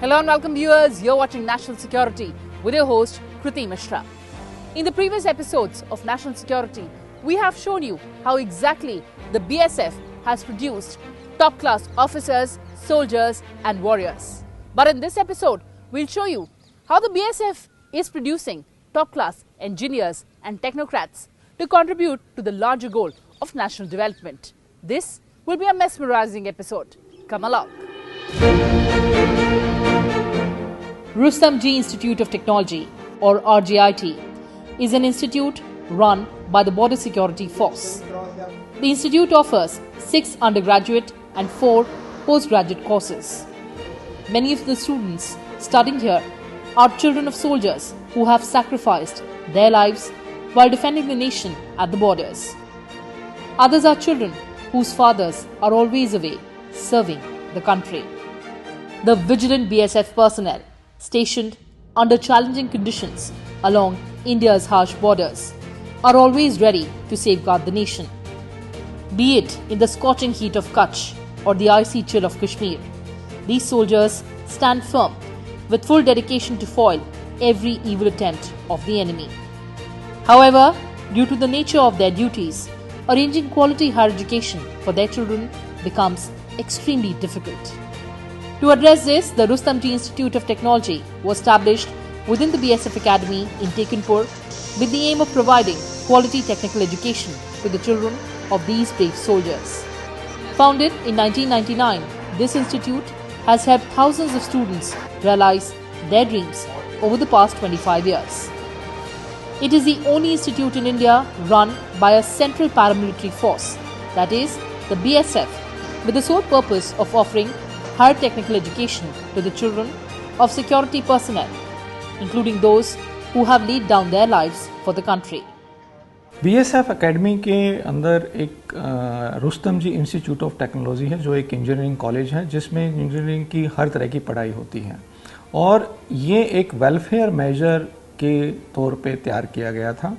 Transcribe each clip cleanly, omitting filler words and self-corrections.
Hello and welcome viewers, you're watching National Security with your host Kriti Mishra. In the previous episodes of National Security, we have shown you how exactly the BSF has produced top-class officers, soldiers and warriors. But in this episode, we'll show you how the BSF is producing top-class engineers and technocrats to contribute to the larger goal of national development. This will be a mesmerizing episode. Come along. Rustom Ji Institute of Technology, or RGIT, is an institute run by the Border Security Force. The institute offers 6 undergraduate and 4 postgraduate courses. Many of the students studying here are children of soldiers who have sacrificed their lives while defending the nation at the borders. Others are children whose fathers are always away serving the country. The vigilant BSF personnel stationed under challenging conditions along India's harsh borders are always ready to safeguard the nation. Be it in the scorching heat of Kutch or the icy chill of Kashmir, these soldiers stand firm with full dedication to foil every evil attempt of the enemy. However, due to the nature of their duties, arranging quality higher education for their children becomes extremely difficult. To address this, the Rustom Ji Institute of Technology was established within the BSF Academy in Tekanpur with the aim of providing quality technical education to the children of these brave soldiers. Founded in 1999, this institute has helped thousands of students realize their dreams over the past 25 years. It is the only institute in India run by a central paramilitary force, that is, the BSF, with the sole purpose of offering higher technical education to the children of security personnel, including those who have laid down their lives for the country. BSF academy के अंदर एक रुस्तम जी institute of technology है, जो एक engineering college है जिसमें engineering की हर तरह की पढ़ाई होती है और ये एक वेलफेयर मेजर के तौर पे तैयार किया गया था,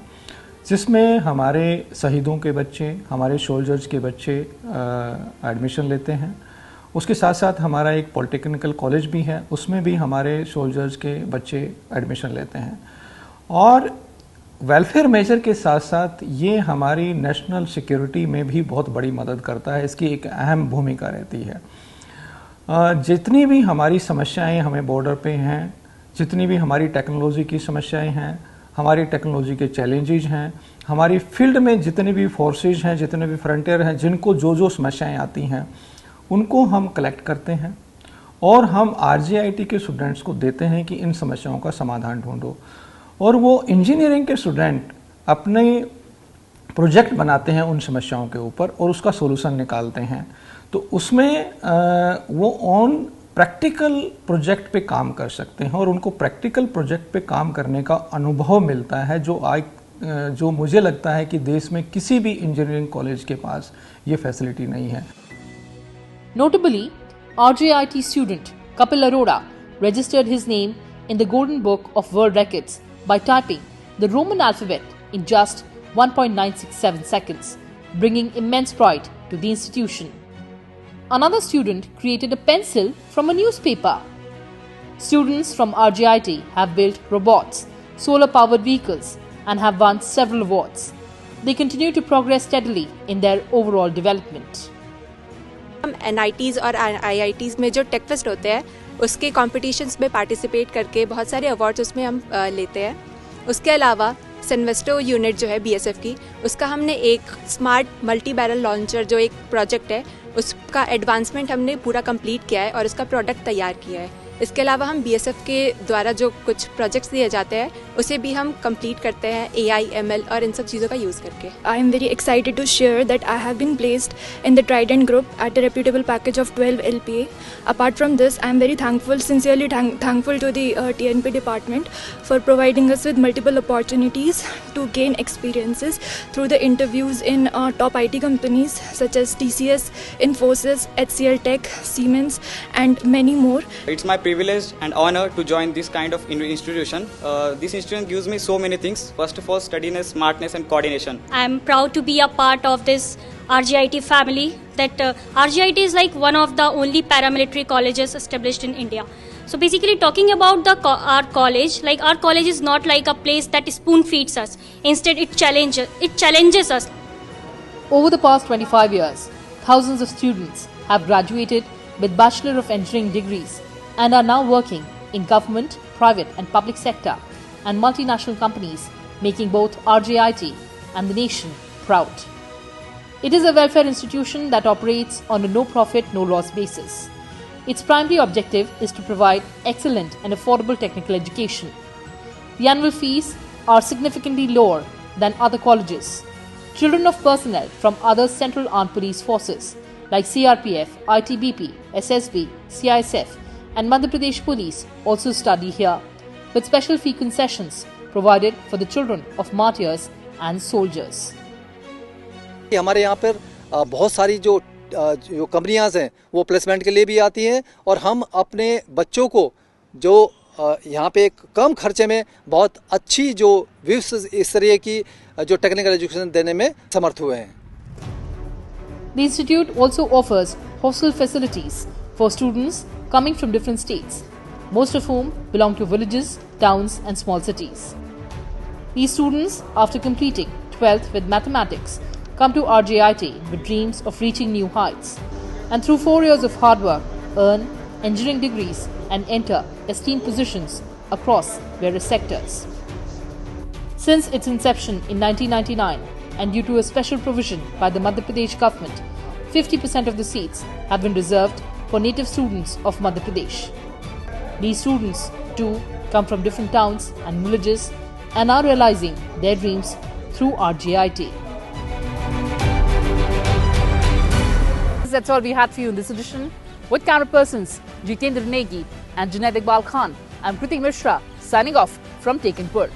जिसमें हमारे शहीदों के बच्चे, हमारे सोल्जर्स के बच्चे एडमिशन लेते हैं। उसके साथ साथ हमारा एक पॉलिटेक्निकल कॉलेज भी है, उसमें भी हमारे सोल्जर्स के बच्चे एडमिशन लेते हैं। और वेलफेयर मेजर के साथ साथ ये हमारी नेशनल सिक्योरिटी में भी बहुत बड़ी मदद करता है, इसकी एक अहम भूमिका रहती है। जितनी भी हमारी समस्याएं हमें बॉर्डर पे हैं, जितनी भी हमारी टेक्नोलॉजी की समस्याएं हैं, हमारी टेक्नोलॉजी के चैलेंजेस हैं, हमारी फील्ड में जितने भी फोर्सेज हैं, जितने भी फ्रंटियर हैं, जिनको जो जो समस्याएं आती हैं उनको हम कलेक्ट करते हैं और हम RGIT के स्टूडेंट्स को देते हैं कि इन समस्याओं का समाधान ढूंढो। और वो इंजीनियरिंग के स्टूडेंट अपने प्रोजेक्ट बनाते हैं उन समस्याओं के ऊपर और उसका सोल्यूशन निकालते हैं। तो उसमें वो ऑन प्रैक्टिकल प्रोजेक्ट पे काम कर सकते हैं और उनको प्रैक्टिकल प्रोजेक्ट पे काम करने का अनुभव मिलता है, जो मुझे लगता है कि देश में किसी भी इंजीनियरिंग कॉलेज के पास ये फैसिलिटी नहीं है। Notably, RGIT student Kapil Arora registered his name in the Golden Book of World Records by typing the Roman alphabet in just 1.967 seconds, bringing immense pride to the institution. Another student created a pencil from a newspaper. Students from RGIT have built robots, solar-powered vehicles, and have won several awards. They continue to progress steadily in their overall development. हम NITs और IITs में जो tech fest होते हैं उसके competitions में participate करके बहुत सारे अवार्ड्स उसमें हम लेते हैं। उसके अलावा सेन्वेस्टो यूनिट जो है BSF की, उसका हमने एक स्मार्ट मल्टी बैरल लॉन्चर जो एक प्रोजेक्ट है उसका एडवांसमेंट हमने पूरा कंप्लीट किया है और उसका प्रोडक्ट तैयार किया है। इसके अलावा हम BSF के द्वारा जो कुछ प्रोजेक्ट्स दिए जाते हैं उसे भी हम कंप्लीट करते हैं AI, ML और इन सब चीज़ों का यूज़ करके। I am very excited to share that I have been placed in the Trident group at a reputable package of 12 LPA. Apart from this, I am very thankful, sincerely thankful to the TNP department for providing us with multiple opportunities to gain experiences through the interviews in top IT companies such as TCS, Infosys, HCL Tech, Siemens and many more. It's my privileged and honored to join this kind of institution. This institution gives me so many things. First of all, steadiness, smartness and coordination. I am proud to be a part of this RGIT family. That RGIT is like one of the only paramilitary colleges established in India. So basically talking about our college, like our college is not like a place that spoon feeds us. Instead it challenges us. Over the past 25 years, thousands of students have graduated with Bachelor of Engineering degrees and are now working in government, private and public sector and multinational companies, making both RGIT and the nation proud. It is a welfare institution that operates on a no-profit, no-loss basis. Its primary objective is to provide excellent and affordable technical education. The annual fees are significantly lower than other colleges. Children of personnel from other Central Armed Police Forces like CRPF, ITBP, SSB, CISF and Madhya Pradesh Police also study here, with special fee concessions provided for the children of martyrs and soldiers. हमारे यहाँ पर बहुत सारी जो कंपनियां हैं वो placement के लिए भी आती हैं और हम अपने बच्चों को जो यहाँ पे कम खर्चे में बहुत अच्छी जो विश्व स्तरीय की जो टेक्निकल एजुकेशन देने में समर्थ हुए हैं. The institute also offers hostel facilities for students coming from different states, most of whom belong to villages, towns and small cities. These students, after completing 12th with mathematics, come to RGIT with dreams of reaching new heights, and through 4 years of hard work, earn engineering degrees and enter esteemed positions across various sectors. Since its inception in 1999, and due to a special provision by the Madhya Pradesh government, 50% of the seats have been reserved for native students of Madhya Pradesh. These students too come from different towns and villages and are realizing their dreams through RGIT. That's all we had for you in this edition. With camera persons Jitendra Negi and Junaid Iqbal Khan, I'm Kritik Mishra signing off from Takenpur.